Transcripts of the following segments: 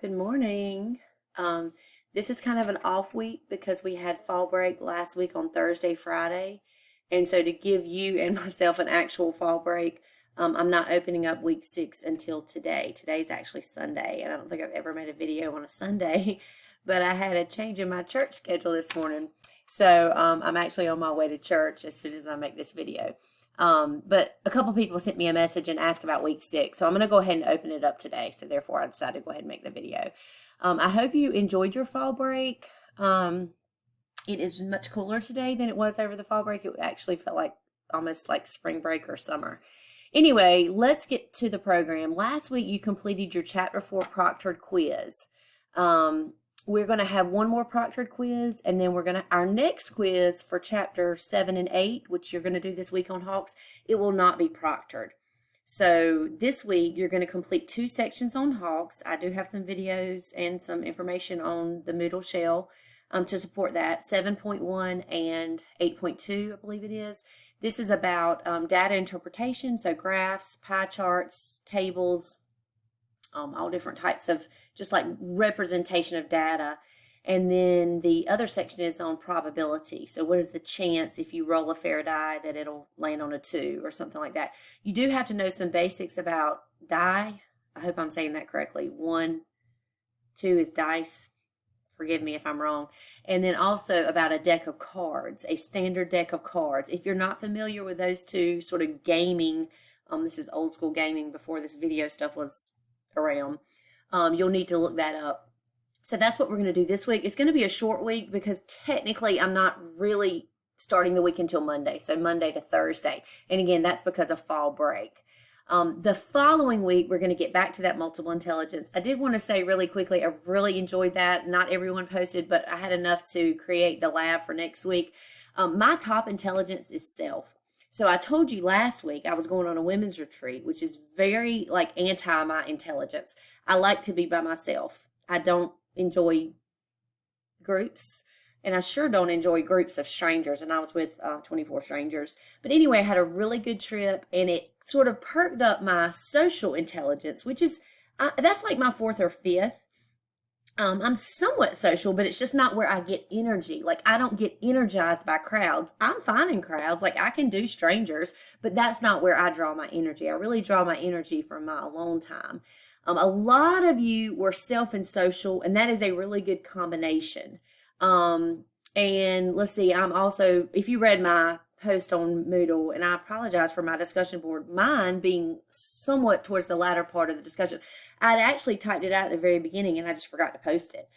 Good morning. Um, this is kind of an off week because we had fall break last week on Thursday, Friday. And so to give you and myself an actual fall break, I'm not opening up week 6 until today. Today's actually Sunday, and I don't think I've ever made a video on a Sunday, but I had a change in my church schedule this morning. So I'm actually on my way to church as soon as I make this video. But a couple people sent me a message and asked about week 6. So I'm going to go ahead and open it up today. So therefore I decided to go ahead and make the video. I hope you enjoyed your fall break. It is much cooler today than it was over the fall break. It actually felt like almost like spring break or summer. Anyway, let's get to the program. Last week you completed your chapter 4 proctored quiz. We're going to have one more proctored quiz, and then our next quiz for chapter 7 and 8, which you're going to do this week on Hawks, it will not be proctored. So this week you're going to complete 2 sections on Hawks. I do have some videos and some information on the Moodle shell to support that, 7.1 and 8.2, I believe it is. This is about data interpretation, so graphs, pie charts, tables, all different types of just like representation of data. And then the other section is on probability. So what is the chance if you roll a fair die that it'll land on a 2 or something like that? You do have to know some basics about die. I hope I'm saying that correctly. 1, 2 is dice. Forgive me if I'm wrong. And then also about a deck of cards, a standard deck of cards. If you're not familiar with those two sort of gaming, this is old school gaming before this video stuff was around, you'll need to look that up. So that's what we're going to do this week. It's going to be a short week because technically I'm not really starting the week until Monday, so Monday to Thursday. And again, that's because of fall break. The following week, we're going to get back to that multiple intelligence. I did want to say really quickly, I really enjoyed that. Not everyone posted, but I had enough to create the lab for next week. My top intelligence is self. So I told you last week I was going on a women's retreat, which is very like anti my intelligence. I like to be by myself. I don't enjoy groups, and I sure don't enjoy groups of strangers. And I was with 24 strangers. But anyway, I had a really good trip, and it sort of perked up my social intelligence, which is, that's like my 4th or 5th. I'm somewhat social, but it's just not where I get energy. Like, I don't get energized by crowds. I'm fine in crowds. Like, I can do strangers, but that's not where I draw my energy. I really draw my energy from my alone time. A lot of you were self and social, and that is a really good combination. And let's see, I'm also, if you read my post on Moodle, and I apologize for my discussion board, mine being somewhat towards the latter part of the discussion. I'd actually typed it out at the very beginning and I just forgot to post it.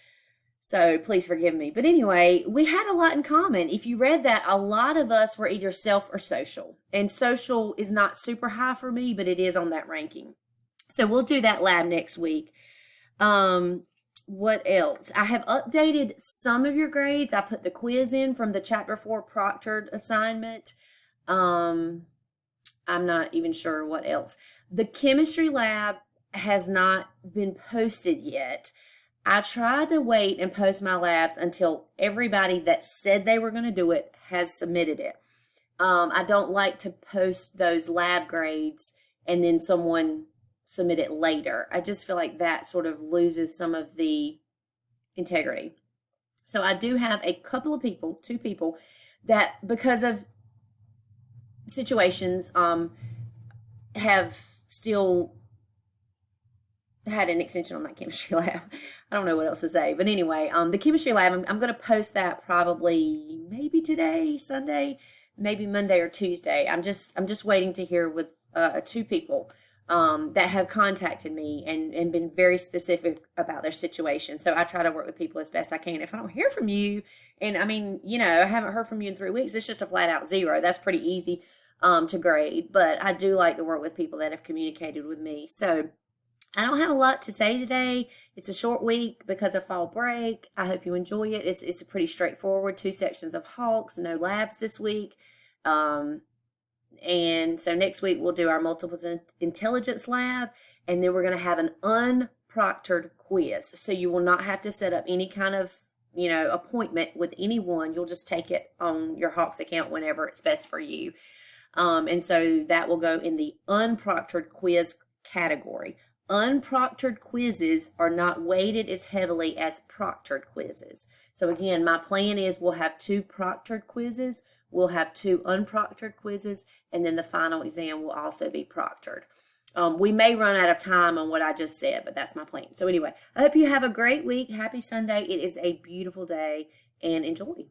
So please forgive me. But anyway, we had a lot in common. If you read that, a lot of us were either self or social. And social is not super high for me, but it is on that ranking. So we'll do that lab next week. What else? I have updated some of your grades. I put the quiz in from the chapter 4 proctored assignment. I'm not even sure what else. The chemistry lab has not been posted yet. I tried to wait and post my labs until everybody that said they were going to do it has submitted it. I don't like to post those lab grades and then someone submit it later. I just feel like that sort of loses some of the integrity. So I do have a couple of people, 2 people, that because of situations have still had an extension on that chemistry lab. I don't know what else to say. But anyway, the chemistry lab, I'm going to post that probably maybe today, Sunday, maybe Monday or Tuesday. I'm just waiting to hear with 2 people that have contacted me and been very specific about their situation. So I try to work with people as best I can. If I don't hear from you, and I mean, I haven't heard from you in 3 weeks, it's just a flat out 0. That's pretty easy to grade. But I do like to work with people that have communicated with me. So I don't have a lot to say today. It's a short week because of fall break. I hope you enjoy it. It's a pretty straightforward 2 sections of Hawks, no labs this week. And so next week we'll do our multiple intelligence lab, and then we're going to have an unproctored quiz. So you will not have to set up any kind of, appointment with anyone. You'll just take it on your Hawks account whenever it's best for you. And so that will go in the unproctored quiz category. Unproctored quizzes are not weighted as heavily as proctored quizzes. So again, my plan is we'll have 2 proctored quizzes, we'll have 2 unproctored quizzes, and then the final exam will also be proctored. We may run out of time on what I just said, but that's my plan. So anyway, I hope you have a great week. Happy Sunday. It is a beautiful day, and enjoy.